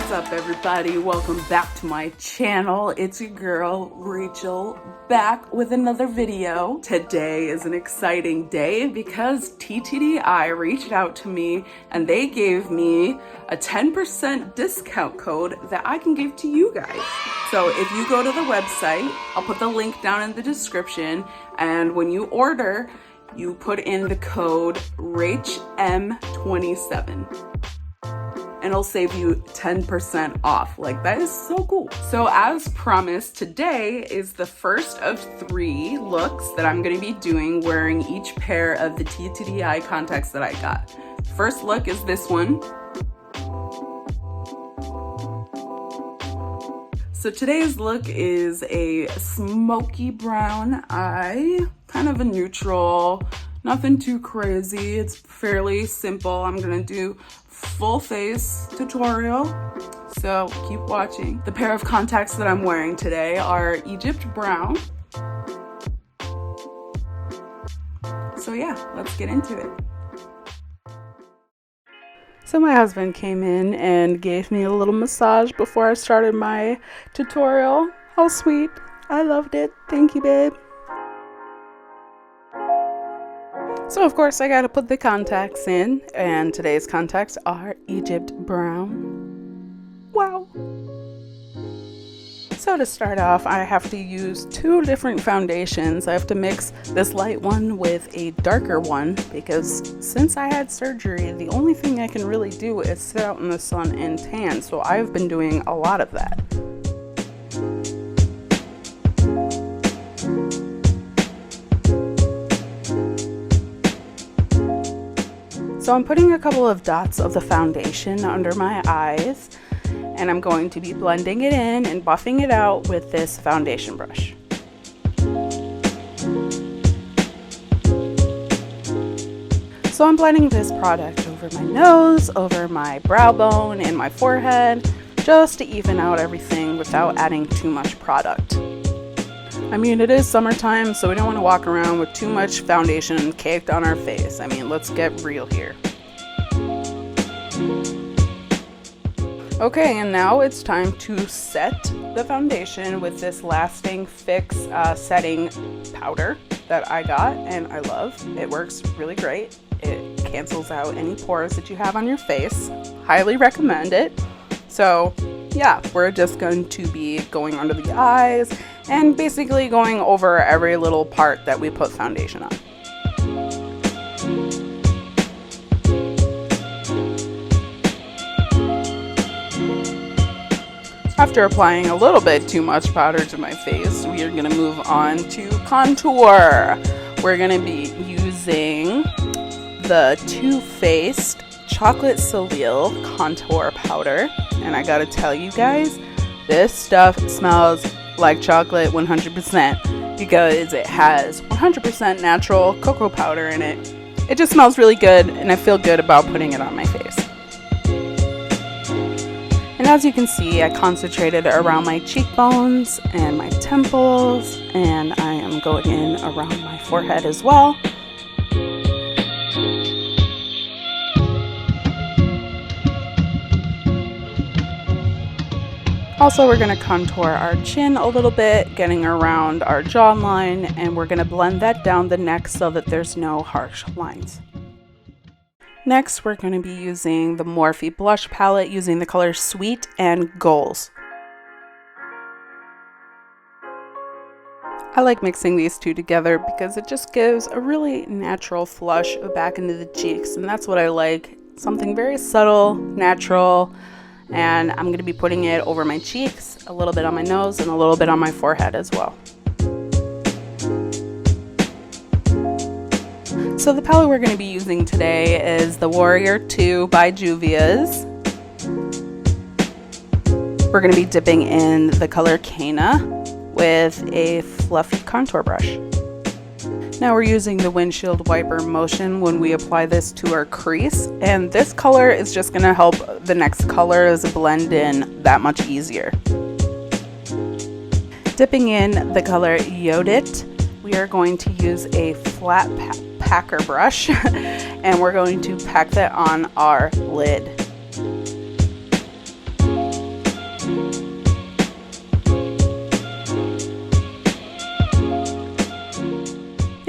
What's up, everybody? Welcome back to my channel. It's your girl Rachel, back with another video. Today is an exciting day because TTDEYE reached out to me and they gave me a 10% discount code that I can give to you guys. So if you go to the website, I'll put the link down in the description, and when you order, you put in the code raachelemilyyT. And it'll save you 10% off. Like, that is so cool. So as promised, today is the first of 3 looks that I'm gonna be doing wearing each pair of the TTDEYE contacts that I got. First look is this one. So today's look is a smoky brown eye, kind of a neutral, nothing too crazy. It's fairly simple. I'm gonna do full face tutorial, so keep watching. The pair of contacts that I'm wearing today are Egypt brown. So yeah, let's get into it. So my husband came in and gave me a little massage before I started my tutorial. How sweet. I loved it. Thank you, babe. So of course I gotta put the contacts in, and today's contacts are Egypt brown. Wow. So to start off, I have to use 2 different foundations. I have to mix this light one with a darker one because since I had surgery, the only thing I can really do is sit out in the sun and tan. So I've been doing a lot of that. So I'm putting a couple of dots of the foundation under my eyes, and I'm going to be blending it in and buffing it out with this foundation brush. So I'm blending this product over my nose, over my brow bone, and my forehead, just to even out everything without adding too much product. I mean, it is summertime, so we don't want to walk around with too much foundation caked on our face. I mean, let's get real here. Okay, and now it's time to set the foundation with this Lasting Fix setting powder that I got and I love. It works really great. It cancels out any pores that you have on your face. Highly recommend it. So yeah, we're just going to be going under the eyes and basically going over every little part that we put foundation on. After applying a little bit too much powder to my face, we are going to move on to contour. We're going to be using the Too Faced Chocolate Soleil Contour Powder. And I gotta tell you guys, this stuff smells like chocolate 100% because it has 100% natural cocoa powder in it. It just smells really good, and I feel good about putting it on my face. And as you can see, I concentrated around my cheekbones and my temples, and I am going in around my forehead as well. Also, we're going to contour our chin a little bit, getting around our jawline, and we're going to blend that down the neck so that there's no harsh lines. Next, we're going to be using the Morphe blush palette using the colors Sweet and Goals. I like mixing these 2 together because it just gives a really natural flush back into the cheeks, and that's what I like. Something very subtle, natural. And I'm going to be putting it over my cheeks, a little bit on my nose, and a little bit on my forehead as well. So the palette we're going to be using today is the Warrior 2 by Juvia's. We're going to be dipping in the color Cana with a fluffy contour brush. Now we're using the windshield wiper motion when we apply this to our crease, and this color is just going to help the next colors blend in that much easier. Dipping in the color Yodit, we are going to use a flat packer brush and we're going to pack that on our lid.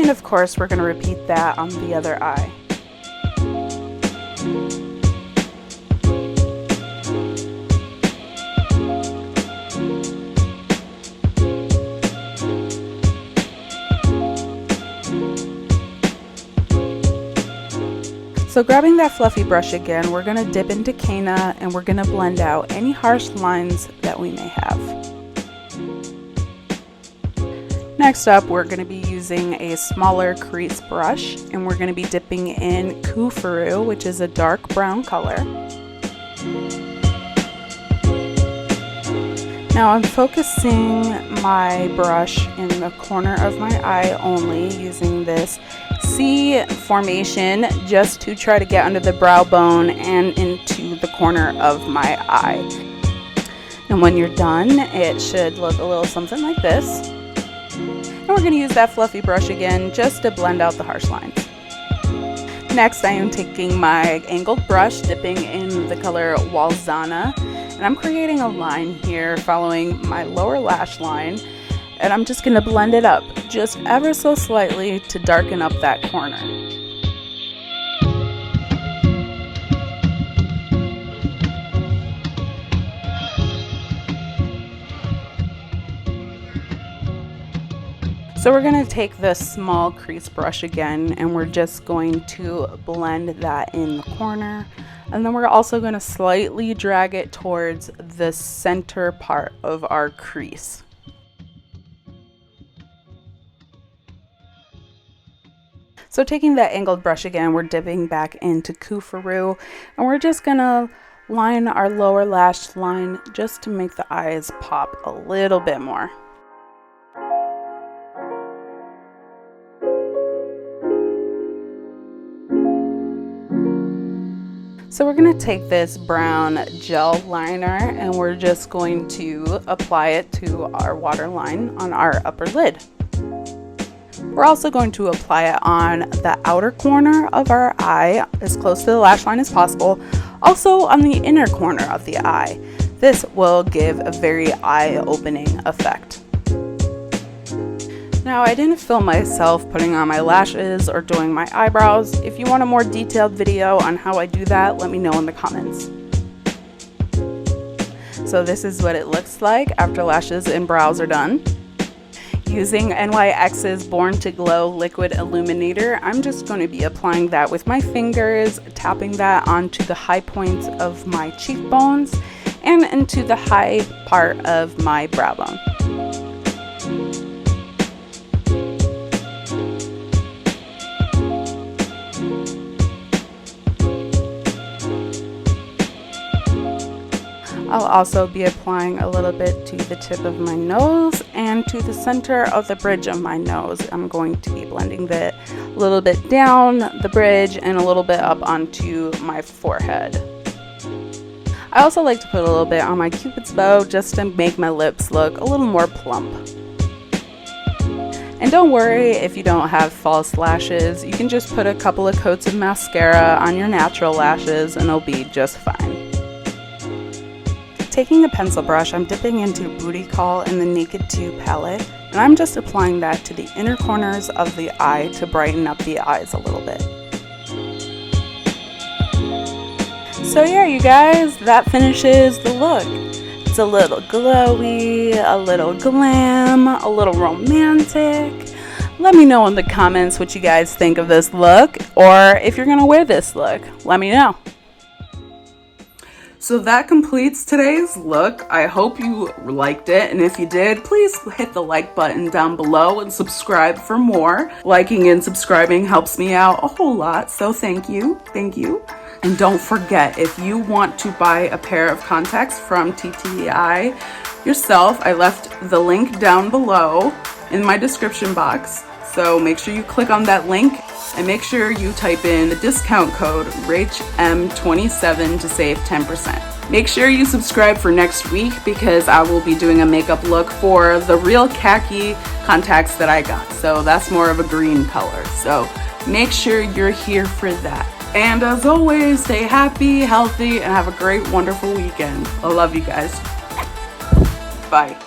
And of course, we're going to repeat that on the other eye. So grabbing that fluffy brush again, we're going to dip into Cana and we're going to blend out any harsh lines that we may have. Next up, we're going to be using a smaller crease brush and we're going to be dipping in Koofaroo, which is a dark brown color. Now I'm focusing my brush in the corner of my eye only, using this C formation just to try to get under the brow bone and into the corner of my eye. And when you're done, it should look a little something like this. And we're going to use that fluffy brush again just to blend out the harsh lines. Next, I am taking my angled brush, dipping in the color Walzana, and I'm creating a line here following my lower lash line, and I'm just going to blend it up just ever so slightly to darken up that corner. So we're going to take this small crease brush again and we're just going to blend that in the corner, and then we're also going to slightly drag it towards the center part of our crease. So taking that angled brush again, we're dipping back into Koofaroo and we're just going to line our lower lash line just to make the eyes pop a little bit more. So we're going to take this brown gel liner and we're just going to apply it to our waterline on our upper lid. We're also going to apply it on the outer corner of our eye as close to the lash line as possible, also on the inner corner of the eye. This will give a very eye-opening effect. Now, I didn't film myself putting on my lashes or doing my eyebrows. If you want a more detailed video on how I do that, let me know in the comments. So this is what it looks like after lashes and brows are done. Using NYX's Born to Glow Liquid Illuminator, I'm just going to be applying that with my fingers, tapping that onto the high points of my cheekbones and into the high part of my brow bone. I'll also be applying a little bit to the tip of my nose and to the center of the bridge of my nose. I'm going to be blending that a little bit down the bridge and a little bit up onto my forehead. I also like to put a little bit on my Cupid's bow just to make my lips look a little more plump. And don't worry if you don't have false lashes, you can just put a couple of coats of mascara on your natural lashes and it'll be just fine. Taking a pencil brush, I'm dipping into Booty Call in the Naked 2 palette, and I'm just applying that to the inner corners of the eye to brighten up the eyes a little bit. So yeah, you guys, that finishes the look. It's a little glowy, a little glam, a little romantic. Let me know in the comments what you guys think of this look, or if you're gonna wear this look, let me know. So that completes today's look. I hope you liked it, and if you did, please hit the like button down below and subscribe for more. Liking and subscribing helps me out a whole lot, so thank you. And don't forget, if you want to buy a pair of contacts from TTDEYE yourself, I left the link down below in my description box. So make sure you click on that link and make sure you type in the discount code raachelemilyyT to save 10%. Make sure you subscribe for next week because I will be doing a makeup look for the real khaki contacts that I got. So that's more of a green color. So make sure you're here for that. And as always, stay happy, healthy, and have a great, wonderful weekend. I love you guys. Bye.